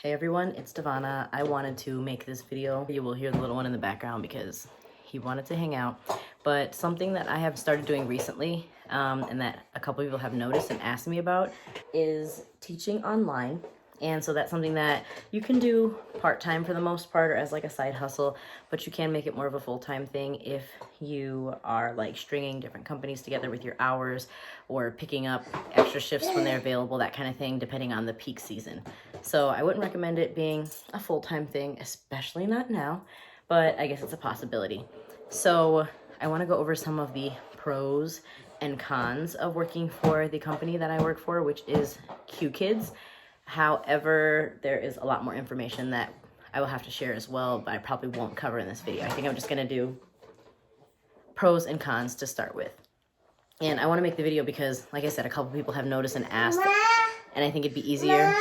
Hey everyone, it's Devana. I wanted to make this video. You will hear the little one in the background because he wanted to hang out. But something that I have started doing recently, and that a couple people have noticed and asked me about, is teaching online. And so that's something that you can do part-time for the most part, or as like a side hustle, but you can make it more of a full-time thing if you are like stringing different companies together with your hours or picking up extra shifts when they're available, that kind of thing, depending on the peak season. So I wouldn't recommend it being a full-time thing, especially not now, but I guess it's a possibility. So I want to go over some of the pros and cons of working for the company that I work for, which is Qkids. However, there is a lot more information that I will have to share as well, but I probably won't cover in this video. I think I'm just going to do pros and cons to start with. And I want to make the video because, like I said, a couple people have noticed and asked, and I think it'd be easier.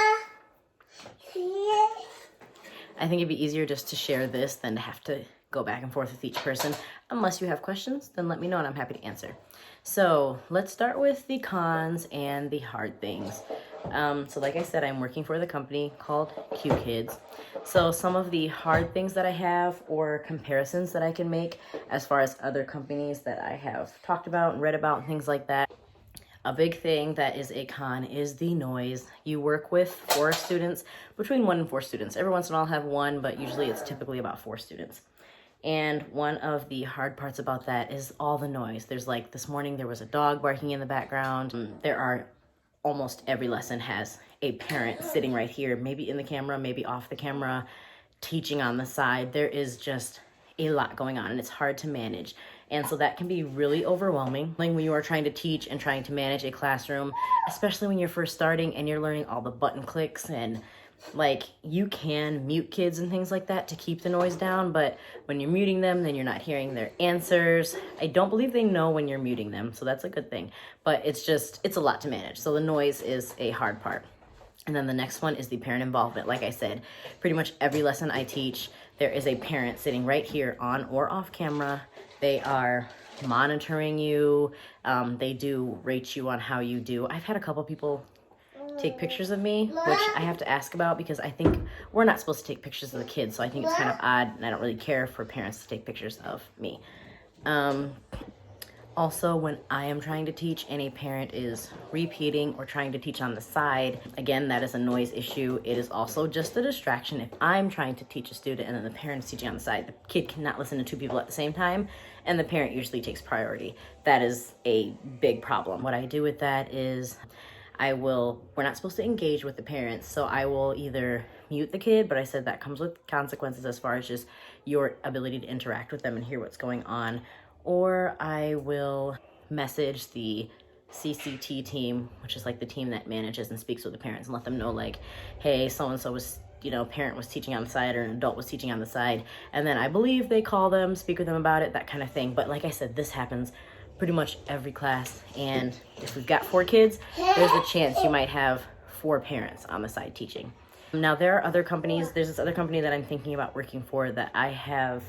I think it'd be easier just to share this than to have to go back and forth with each person. Unless you have questions, then let me know and I'm happy to answer. So let's start with the cons and the hard things. So like I said, I'm working for the company called Qkids. So some of the hard things that I have, or comparisons that I can make as far as other companies that I have talked about and read about and things like that. A big thing that is a con is the noise. You work with 4 students, between 1 and 4 students. Every once in a while I'll have 1, but usually it's typically about 4 students. And one of the hard parts about that is all the noise. There's like, this morning there was a dog barking in the background. There are, almost every lesson has a parent sitting right here, maybe in the camera, maybe off the camera, teaching on the side. There is just a lot going on and it's hard to manage. And so that can be really overwhelming when you are trying to teach and trying to manage a classroom, especially when you're first starting and you're learning all the button clicks, and like, you can mute kids and things like that to keep the noise down, but when you're muting them, then you're not hearing their answers. I don't believe they know when you're muting them, so that's a good thing, but it's a lot to manage. So the noise is a hard part. And then the next one is the parent involvement. Like I said, pretty much every lesson I teach, there is a parent sitting right here on or off camera. They are monitoring you. They do rate you on how you do. I've had a couple people take pictures of me, which I have to ask about because I think we're not supposed to take pictures of the kids, so I think it's kind of odd, and I don't really care for parents to take pictures of me. Also, when I am trying to teach and a parent is repeating or trying to teach on the side, again, that is a noise issue. It is also just a distraction. If I'm trying to teach a student and then the parent is teaching on the side, the kid cannot listen to 2 people at the same time, and the parent usually takes priority. That is a big problem. What I do with that is we're not supposed to engage with the parents, so I will either mute the kid, but I said that comes with consequences as far as just your ability to interact with them and hear what's going on, or I will message the CCT team, which is like the team that manages and speaks with the parents, and let them know like, hey, so-and-so was, parent was teaching on the side, or an adult was teaching on the side, and then I believe they call them, speak with them about it, that kind of thing. But like I said, this happens pretty much every class, and if we've got 4 kids, there's a chance you might have 4 parents on the side teaching. Now, there are other companies. There's this other company that I'm thinking about working for that I have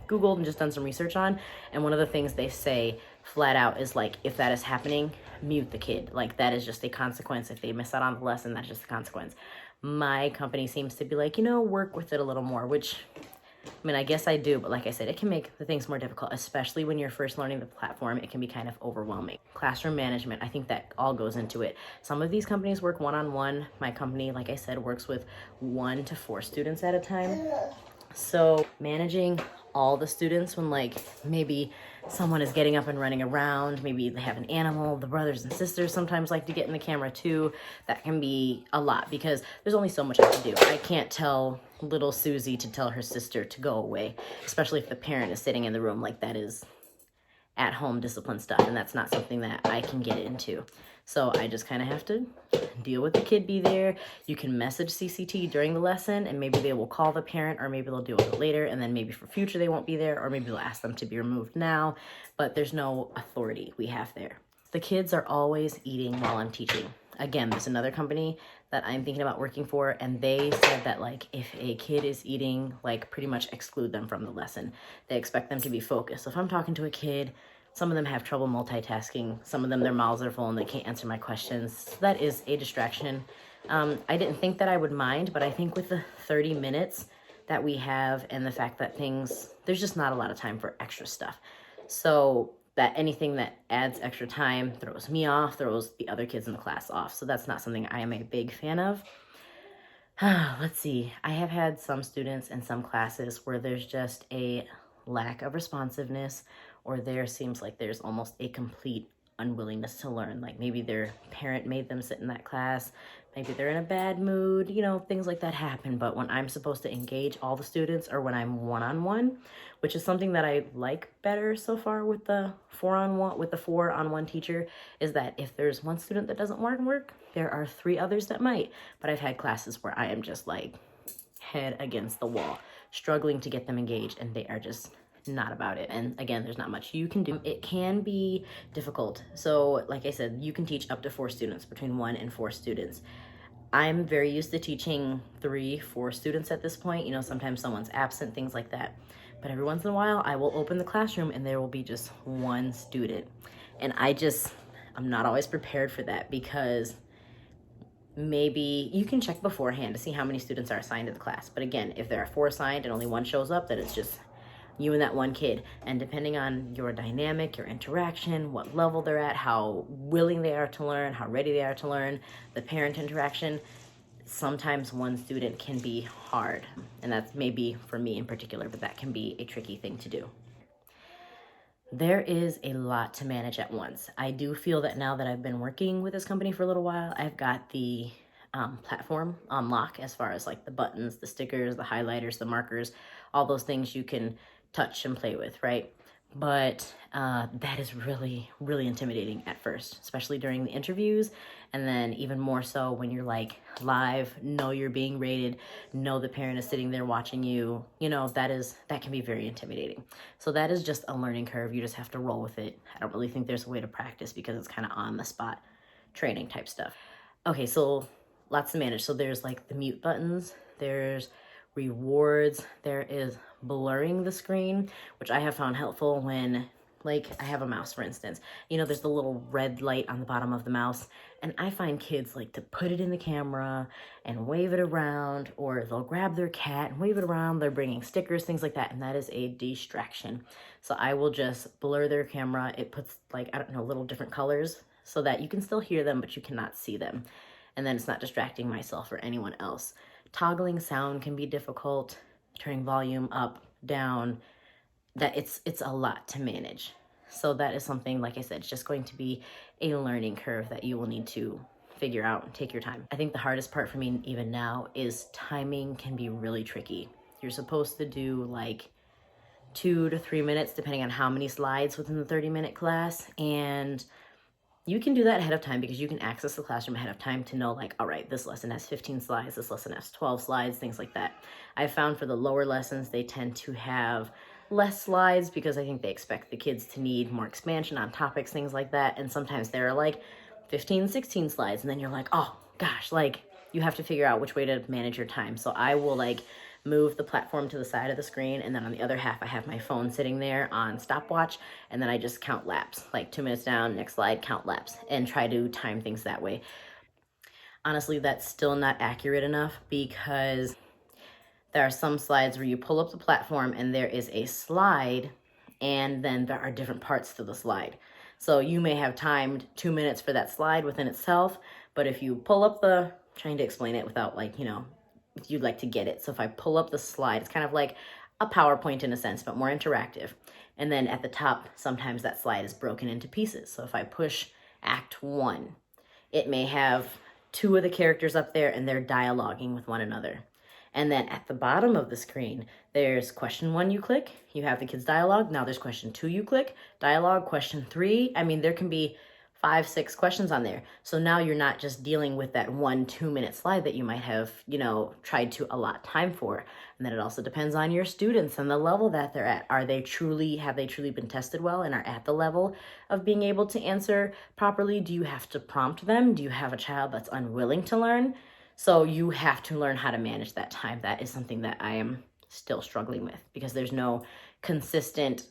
Googled and just done some research on, and one of the things they say flat out is like, if that is happening, mute the kid. Like, that is just a consequence. If they miss out on the lesson, that's just a consequence. My company seems to be like, work with it a little more, which, I mean, I guess I do, but like I said, it can make the things more difficult, especially when you're first learning the platform. It can be kind of overwhelming. Classroom management, I think that all goes into it. Some of these companies work one-on-one. My company, like I said, works with 1 to 4 students at a time. So managing all the students when like maybe someone is getting up and running around, maybe they have an animal, the brothers and sisters sometimes like to get in the camera too. That can be a lot because there's only so much I can do. I can't tell little Susie to tell her sister to go away, especially if the parent is sitting in the room. Like, that is at-home discipline stuff, and that's not something that I can get into. So I just kind of have to deal with the kid, be there. You can message CCT during the lesson, and maybe they will call the parent, or maybe they'll deal with it later, and then maybe for future they won't be there, or maybe they'll ask them to be removed now, but there's no authority we have there. The kids are always eating while I'm teaching. Again, there's another company that I'm thinking about working for, and they said that like, if a kid is eating, like, pretty much exclude them from the lesson. They expect them to be focused. So if I'm talking to a kid, some of them have trouble multitasking. Some of them, their mouths are full and they can't answer my questions. So that is a distraction. I didn't think that I would mind, but I think with the 30 minutes that we have and the fact that there's just not a lot of time for extra stuff. So that anything that adds extra time throws me off, throws the other kids in the class off. So that's not something I am a big fan of. Let's see. I have had some students in some classes where there's just a lack of responsiveness, or there seems like there's almost a complete unwillingness to learn. Like maybe their parent made them sit in that class, maybe they're in a bad mood, things like that happen. But when I'm supposed to engage all the students, or when I'm one-on-one, which is something that I like better so far with the four-on-one teacher, is that if there's one student that doesn't want to work, there are 3 others that might. But I've had classes where I am just like head against the wall, struggling to get them engaged, and they are just not about it. And again, there's not much you can do. It can be difficult. So like I said, you can teach up to 4 students, between 1 and 4 students. I'm very used to teaching 3, 4 students at this point. Sometimes someone's absent, things like that. But every once in a while, I will open the classroom and there will be just 1 student. And I'm not always prepared for that, because maybe you can check beforehand to see how many students are assigned to the class. But again, if there are 4 assigned and only 1 shows up, then it's just you and that 1 kid. And depending on your dynamic, your interaction, what level they're at, how willing they are to learn, how ready they are to learn, the parent interaction, sometimes 1 student can be hard. And that's maybe for me in particular, but that can be a tricky thing to do. There is a lot to manage at once. I do feel that now that I've been working with this company for a little while, I've got the platform on lock, as far as like the buttons, the stickers, the highlighters, the markers, all those things you can touch and play with, right? But that is really, really intimidating at first, especially during the interviews. And then even more so when you're like live, know you're being rated, know the parent is sitting there watching you, that can be very intimidating. So that is just a learning curve. You just have to roll with it. I don't really think there's a way to practice, because it's kind of on the spot training type stuff. Okay, so lots to manage. So there's like the mute buttons, there's rewards, there is blurring the screen, which I have found helpful when, like, I have a mouse, for instance. There's the little red light on the bottom of the mouse, and I find kids like to put it in the camera and wave it around, or they'll grab their cat and wave it around. They're bringing stickers, things like that, and that is a distraction. So I will just blur their camera. It puts, like, I don't know, little different colors so that you can still hear them, but you cannot see them. And then it's not distracting myself or anyone else. Toggling sound can be difficult, turning volume up, down, that it's a lot to manage. So that is something, like I said, it's just going to be a learning curve that you will need to figure out and take your time. I think the hardest part for me even now is timing can be really tricky. You're supposed to do like 2 to 3 minutes, depending on how many slides within the 30-minute class. And you can do that ahead of time, because you can access the classroom ahead of time to know, like, all right, this lesson has 15 slides, this lesson has 12 slides, things like that. I've found for the lower lessons, they tend to have less slides, because I think they expect the kids to need more expansion on topics, things like that. And sometimes there are like 15, 16 slides, and then you're like, oh gosh, like, you have to figure out which way to manage your time. So I will like move the platform to the side of the screen, and then on the other half I have my phone sitting there on stopwatch, and then I just count laps, like 2 minutes down, next slide, count laps, and try to time things that way. Honestly, that's still not accurate enough, because there are some slides where you pull up the platform and there is a slide, and then there are different parts to the slide. So you may have timed 2 minutes for that slide within itself, but if you pull up trying to explain it without, like, if you'd like to get it. So if I pull up the slide, it's kind of like a PowerPoint in a sense, but more interactive. And then at the top, sometimes that slide is broken into pieces. So if I push Act 1, it may have 2 of the characters up there and they're dialoguing with one another. And then at the bottom of the screen, there's question 1, you click, you have the kids' dialogue. Now there's question 2, you click, dialogue, question 3. I mean, there can be 5, 6 questions on there. So now you're not just dealing with that 1 2-minute slide that you might have, tried to allot time for. And then it also depends on your students and the level that they're at. Have they truly been tested well and are at the level of being able to answer properly? Do you have to prompt them? Do you have a child that's unwilling to learn? So you have to learn how to manage that time. That is something that I am still struggling with, because there's no consistent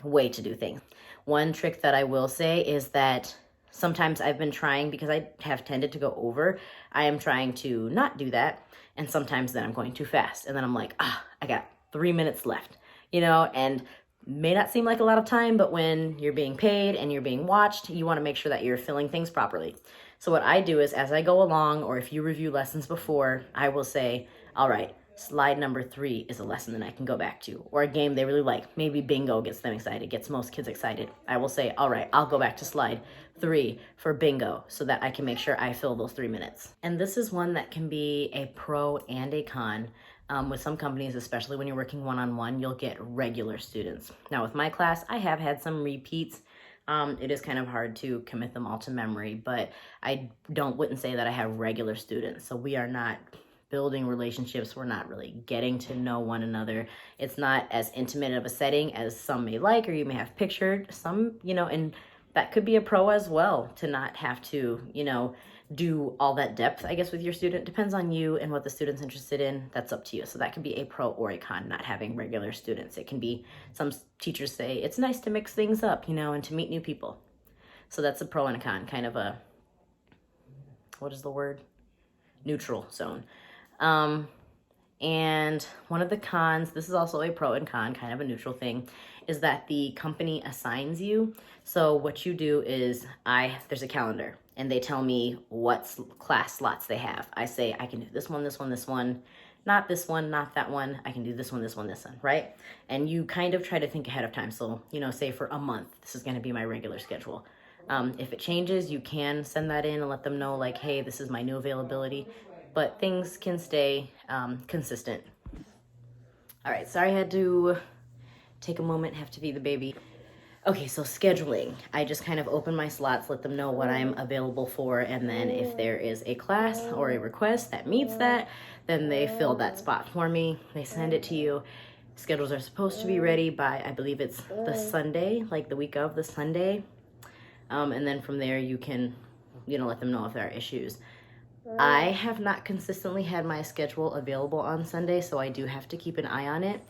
way to do things. One trick that I will say is that Sometimes I've been trying, because I have tended to go over, I am trying to not do that. And sometimes then I'm going too fast. And then I'm like, I got 3 minutes left, and may not seem like a lot of time, but when you're being paid and you're being watched, you want to make sure that you're filling things properly. So what I do is, as I go along, or if you review lessons before, I will say, all right, slide number 3 is a lesson that I can go back to, or a game they really like. Maybe bingo gets them excited, gets most kids excited. I will say, all right, I'll go back to slide 3 for bingo, so that I can make sure I fill those 3 minutes. And this is one that can be a pro and a con. With some companies, especially when you're working one-on-one, you'll get regular students. Now with my class, I have had some repeats. It is kind of hard to commit them all to memory, but I wouldn't say that I have regular students. So we are not building relationships. We're not really getting to know one another. It's not as intimate of a setting as some may like, or you may have pictured. Some, and that could be a pro as well, to not have to, do all that depth, I guess, with your student. Depends on you and what the student's interested in. That's up to you. So that could be a pro or a con, not having regular students. It can be, some teachers say, it's nice to mix things up, and to meet new people. So that's a pro and a con, kind of a, what is the word? Neutral zone. And one of the cons, this is also a pro and con, kind of a neutral thing, is that the company assigns you. So what you do is, there's a calendar, and they tell me what class slots they have. I say, I can do this one, this one, this one, not this one, not that one. I can do this one, this one, this one, right? And you kind of try to think ahead of time. So, say for a month, this is going to be my regular schedule. If it changes, you can send that in and let them know, like, hey, this is my new availability. But things can stay consistent. All right, sorry I had to take a moment, have to feed the baby. Okay, so scheduling. I just kind of open my slots, let them know what I'm available for, and then if there is a class or a request that meets that, then they fill that spot for me. They send it to you. Schedules are supposed to be ready by, I believe it's the Sunday, like the week of the Sunday. And then from there you can, let them know if there are issues. I have not consistently had my schedule available on Sunday, so I do have to keep an eye on it.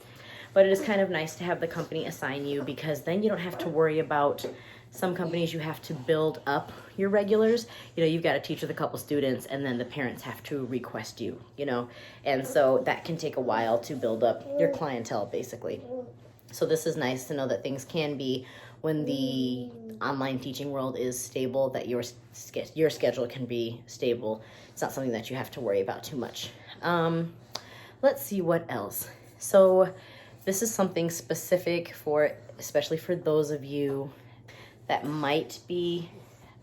But it is kind of nice to have the company assign you, because then you don't have to worry about, some companies you have to build up your regulars. You've got to teach with a couple students, and then the parents have to request you, and so that can take a while to build up your clientele, basically. So this is nice to know that things can be, when the online teaching world is stable, that your schedule can be stable. It's not something that you have to worry about too much. Let's see what else. So this is something specific for, especially for those of you that might be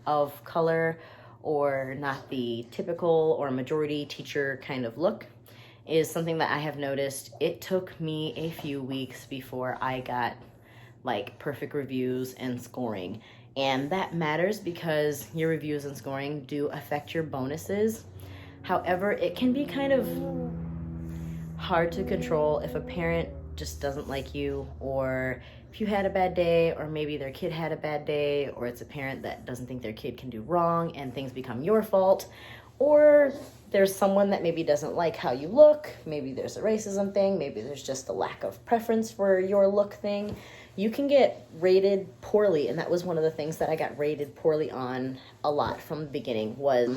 of color or not the typical or majority teacher kind of look, is something that I have noticed. It took me a few weeks before I got like perfect reviews and scoring. And that matters, because your reviews and scoring do affect your bonuses. However, it can be kind of hard to control if a parent just doesn't like you, or if you had a bad day, or maybe their kid had a bad day, or it's a parent that doesn't think their kid can do wrong and things become your fault, or there's someone that maybe doesn't like how you look, maybe there's a racism thing, maybe there's just a lack of preference for your look thing. You can get rated poorly, and that was one of the things that I got rated poorly on a lot from the beginning. Was,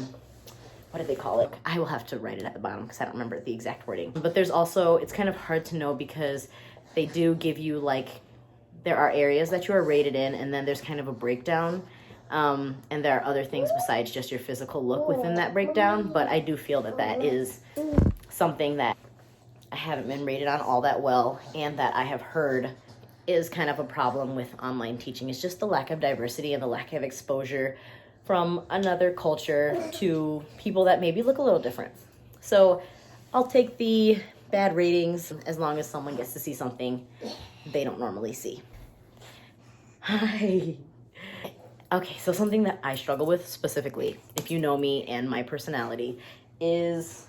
what did they call it? I will have to write it at the bottom because I don't remember the exact wording. But there's also, it's kind of hard to know, because they do give you, like, there are areas that you are rated in, and then there's kind of a breakdown. And there are other things besides just your physical look within that breakdown. But I do feel that that is something that I haven't been rated on all that well, and that I have heard is kind of a problem with online teaching. It's just the lack of diversity and the lack of exposure from another culture to people that maybe look a little different. So I'll take the bad ratings as long as someone gets to see something they don't normally see. Hi. Okay, so something that I struggle with specifically, if you know me and my personality, is,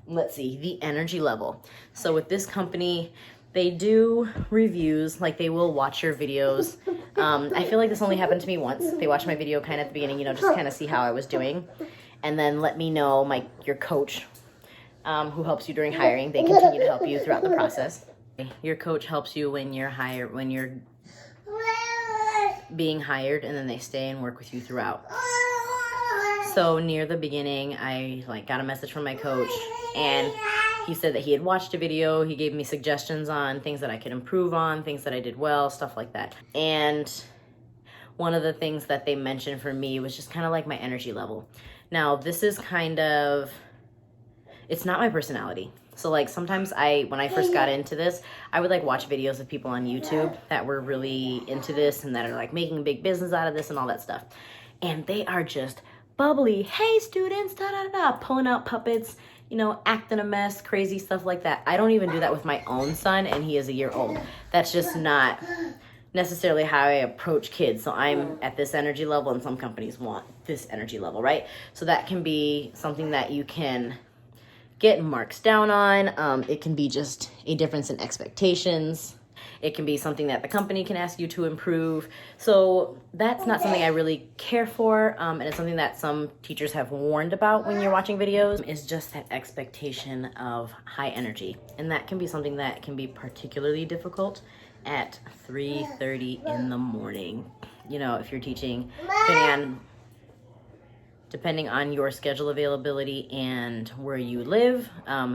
let's see, the energy level. So with this company, they do reviews, like they will watch your videos. I feel like this only happened to me once. They watched my video kind of at the beginning, just kind of see how I was doing. And then let me know, your coach, who helps you during hiring, they continue to help you throughout the process. Your coach helps you when you're being hired, and then they stay and work with you throughout. So near the beginning, I got a message from my coach, and he said that he had watched a video. He gave me suggestions on things that I could improve on, things that I did well, stuff like that. And one of the things that they mentioned for me was just kind of like my energy level. Now, this is kind of, it's not my personality. So like sometimes when I first got into this, I would like watch videos of people on YouTube that were really into this and that are like making a big business out of this and all that stuff. And they are just bubbly, hey students, da da da, pulling out puppets, you know, acting a mess, crazy stuff like that. I don't even do that with my own son, and he is a year old. That's just not necessarily how I approach kids. So I'm at this energy level, and some companies want this energy level, right? So that can be something that you can get marks down on. It can be just a difference in expectations. It can be something that the company can ask you to improve. So that's not something I really care for. And it's something that some teachers have warned about when you're watching videos, is just that expectation of high energy. And that can be something that can be particularly difficult at 3:30 in the morning. You know, if you're teaching, depending on your schedule availability and where you live.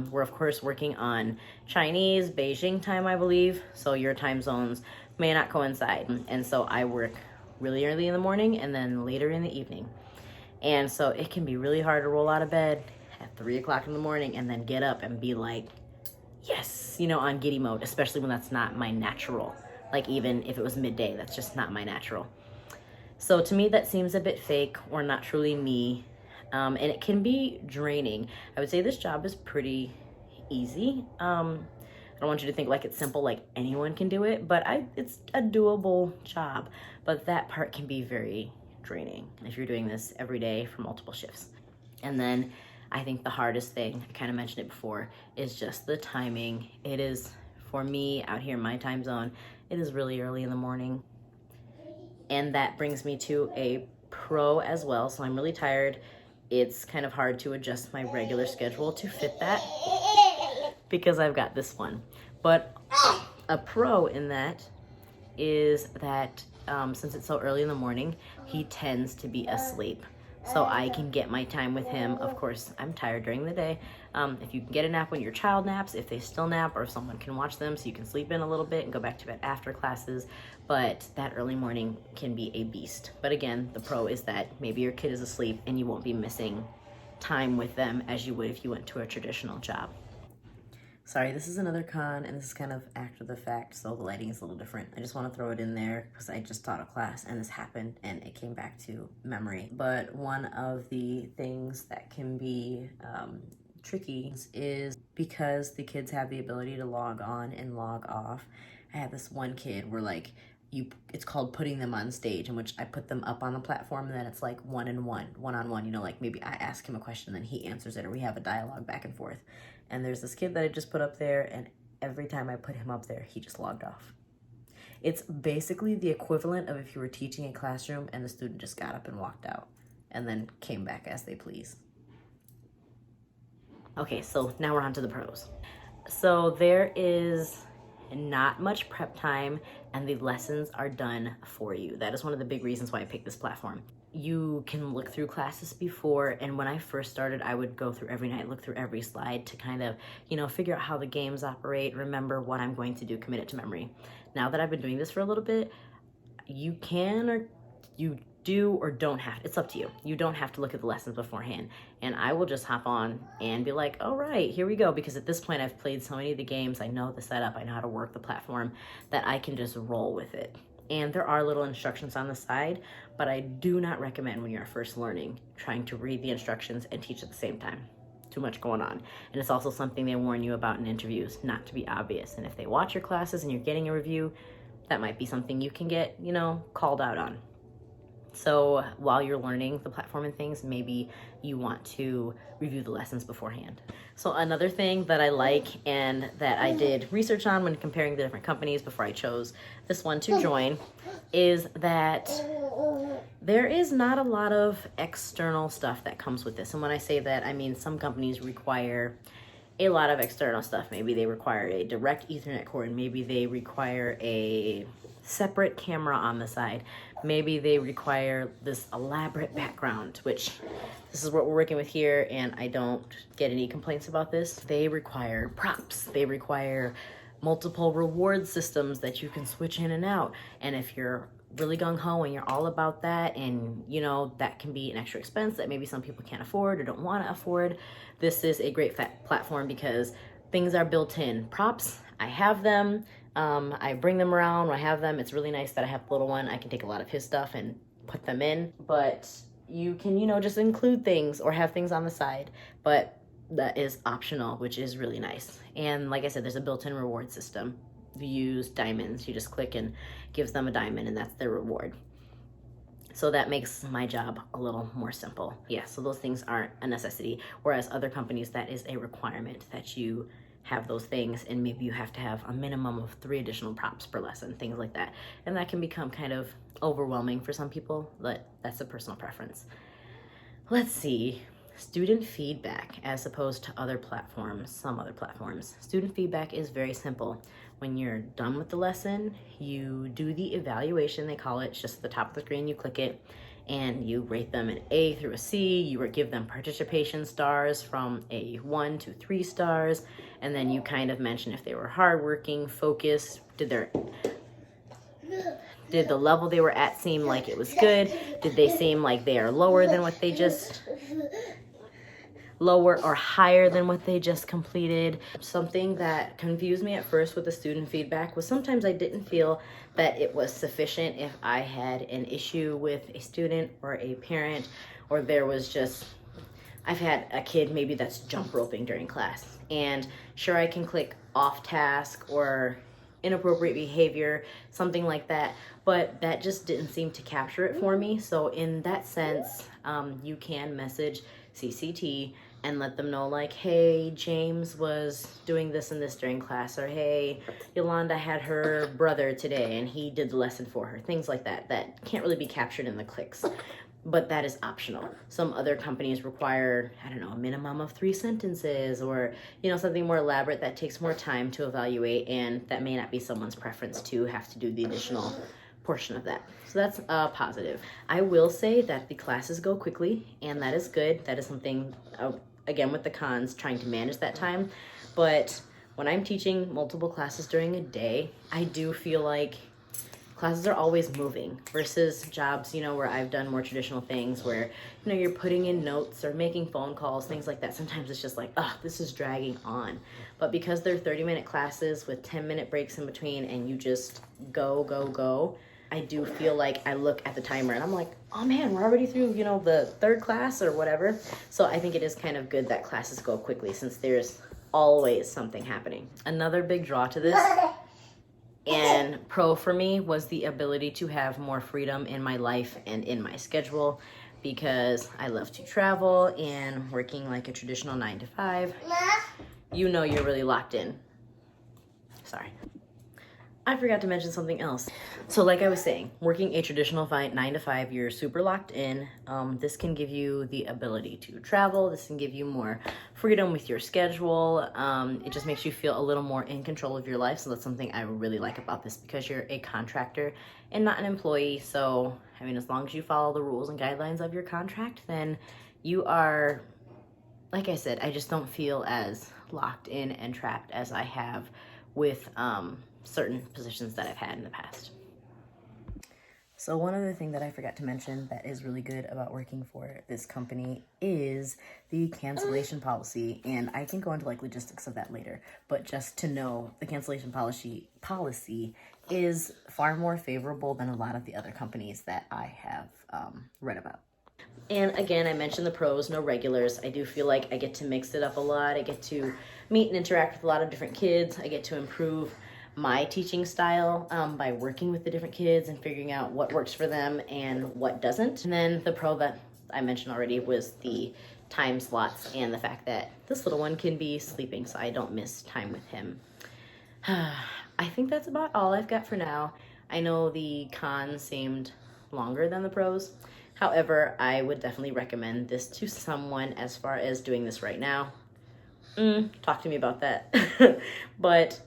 We're of course working on Chinese, Beijing time, I believe. So your time zones may not coincide. And so I work really early in the morning and then later in the evening. And so it can be really hard to roll out of bed at 3 o'clock in the morning and then get up and be like, yes, you know, on giddy mode, especially when that's not my natural. Like even if it was midday, that's just not my natural. So to me, that seems a bit fake or not truly me, and it can be draining. I would say this job is pretty easy. I don't want you to think like it's simple, like anyone can do it, but it's a doable job. But that part can be very draining if you're doing this every day for multiple shifts. And then I think the hardest thing, I kind of mentioned it before, is just the timing. It is, for me out here in my time zone, it is really early in the morning. And that brings me to a pro as well. So I'm really tired. It's kind of hard to adjust my regular schedule to fit that because I've got this one. But a pro in that is that since it's so early in the morning, he tends to be asleep. So I can get my time with him. Of course, I'm tired during the day. If you can get a nap when your child naps, if they still nap, or if someone can watch them so you can sleep in a little bit and go back to bed after classes. But that early morning can be a beast. But again, the pro is that maybe your kid is asleep and you won't be missing time with them as you would if you went to a traditional job. Sorry, this is another con, and this is kind of after the fact, so the lighting is a little different. I just want to throw it in there because I just taught a class and this happened and it came back to memory. But one of the things that can be tricky is because the kids have the ability to log on and log off. I had this one kid where like, it's called putting them on stage, in which I put them up on the platform, and then it's like one-on-one, you know, like maybe I ask him a question, then he answers it, or we have a dialogue back and forth. And there's this kid that I just put up there, and every time I put him up there, he just logged off. It's basically the equivalent of if you were teaching a classroom and the student just got up and walked out and then came back as they please. Okay, so now we're on to the pros. So there is not much prep time and the lessons are done for you. That is one of the big reasons why I picked this platform. You can look through classes before, and when I first started, I would go through every night, look through every slide to kind of, you know, figure out how the games operate, remember what I'm going to do, commit it to memory. Now that I've been doing this for a little bit, you can, or you do or don't have, it's up to you. You don't have to look at the lessons beforehand. And I will just hop on and be like, all right, here we go. Because at this point I've played so many of the games, I know the setup, I know how to work the platform, that I can just roll with it. And there are little instructions on the side, but I do not recommend when you're first learning, trying to read the instructions and teach at the same time. Too much going on. And it's also something they warn you about in interviews, not to be obvious. And if they watch your classes and you're getting a review, that might be something you can get, you know, called out on. So while you're learning the platform and things, maybe you want to review the lessons beforehand. So another thing that I like and that I did research on when comparing the different companies before I chose this one to join is that there is not a lot of external stuff that comes with this. And when I say that, I mean some companies require a lot of external stuff. Maybe they require a direct Ethernet cord, maybe they require a separate camera on the side. Maybe they require this elaborate background, which this is what we're working with here, and I don't get any complaints about this. They require props. They require multiple reward systems that you can switch in and out. And if you're really gung-ho and you're all about that, and you know that can be an extra expense that maybe some people can't afford or don't want to afford, this is a great platform because things are built in. Props, I have them. I bring them around when I have them. It's really nice that I have the little one. I can take a lot of his stuff and put them in, but you can, you know, just include things or have things on the side, but that is optional, which is really nice. And like I said, there's a built-in reward system. You use diamonds. You just click and gives them a diamond, and that's their reward. So that makes my job a little more simple. Yeah, so those things aren't a necessity, whereas other companies, that is a requirement that you have those things, and maybe you have to have a minimum of 3 additional props per lesson, things like that. And that can become kind of overwhelming for some people, but that's a personal preference. Let's see. Student feedback as opposed to other platforms, some other platforms. Student feedback is very simple. When you're done with the lesson, you do the evaluation, they call it. It's just at the top of the screen, you click it, and you rate them an A through a C. You give them participation stars from a 1 to 3 stars, and then you kind of mention if they were hardworking, focused, did the level they were at seem like it was good? Did they seem like they are lower than what they just lower or higher than what they just completed? Something that confused me at first with the student feedback was sometimes I didn't feel that it was sufficient if I had an issue with a student or a parent, or there was just, I've had a kid maybe that's jump roping during class, and sure, I can click off task or inappropriate behavior, something like that, but that just didn't seem to capture it for me. So in that sense, you can message CCT and let them know, like, hey, James was doing this and this during class, or hey, Yolanda had her brother today and he did the lesson for her, things like that. That can't really be captured in the clicks, but that is optional. Some other companies require, I don't know, a minimum of 3 sentences, or, you know, something more elaborate that takes more time to evaluate, and that may not be someone's preference to have to do the additional portion of that. So that's positive. I will say that the classes go quickly, and that is good. That is something, again, with the cons, trying to manage that time. But when I'm teaching multiple classes during a day, I do feel like classes are always moving versus jobs, you know, where I've done more traditional things where, you know, you're putting in notes or making phone calls, things like that. Sometimes it's just like, oh, this is dragging on. But because they're 30-minute classes with 10-minute breaks in between, and you just go, go, go, I do feel like I look at the timer and I'm like, oh man, we're already through, you know, the 3rd class or whatever. So I think it is kind of good that classes go quickly, since there's always something happening. Another big draw to this and pro for me was the ability to have more freedom in my life and in my schedule, because I love to travel, and working like a traditional 9 to 5, you know, you're really locked in. Sorry. I forgot to mention something else. So like I was saying, working a traditional 9 to 5, you're super locked in. This can give you the ability to travel. This can give you more freedom with your schedule. It just makes you feel a little more in control of your life. So that's something I really like about this, because you're a contractor and not an employee. So, I mean, as long as you follow the rules and guidelines of your contract, then you are, like I said, I just don't feel as locked in and trapped as I have with certain positions that I've had in the past. So one other thing that I forgot to mention that is really good about working for this company is the cancellation policy. And I can go into like logistics of that later, but just to know, the cancellation policy is far more favorable than a lot of the other companies that I have read about. And again, I mentioned the pros, no regulars. I do feel like I get to mix it up a lot. I get to meet and interact with a lot of different kids. I get to improve my teaching style by working with the different kids and figuring out what works for them and what doesn't. And then the pro that I mentioned already was the time slots and the fact that this little one can be sleeping, so I don't miss time with him. I think that's about all I've got for now. I know the cons seemed longer than the pros. However, I would definitely recommend this to someone as far as doing this right now. Talk to me about that. But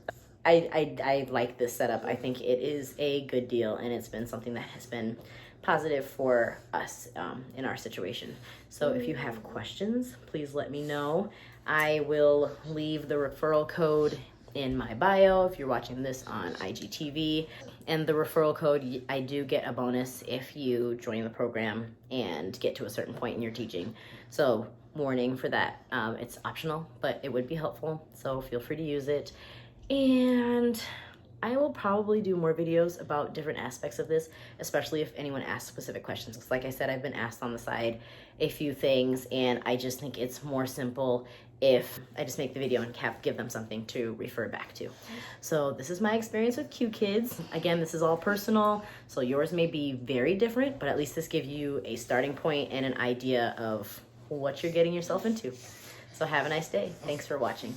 I like this setup. I think it is a good deal, and it's been something that has been positive for us in our situation. So if you have questions, please let me know. I will leave the referral code in my bio if you're watching this on IGTV. And the referral code, I do get a bonus if you join the program and get to a certain point in your teaching. So warning for that. It's optional, but it would be helpful. So feel free to use it. And I will probably do more videos about different aspects of this, especially if anyone asks specific questions. Because like I said, I've been asked on the side a few things, and I just think it's more simple if I just make the video and give them something to refer back to. So this is my experience with Qkids. Again, this is all personal, so yours may be very different, but at least this gives you a starting point and an idea of what you're getting yourself into. So have a nice day. Thanks for watching.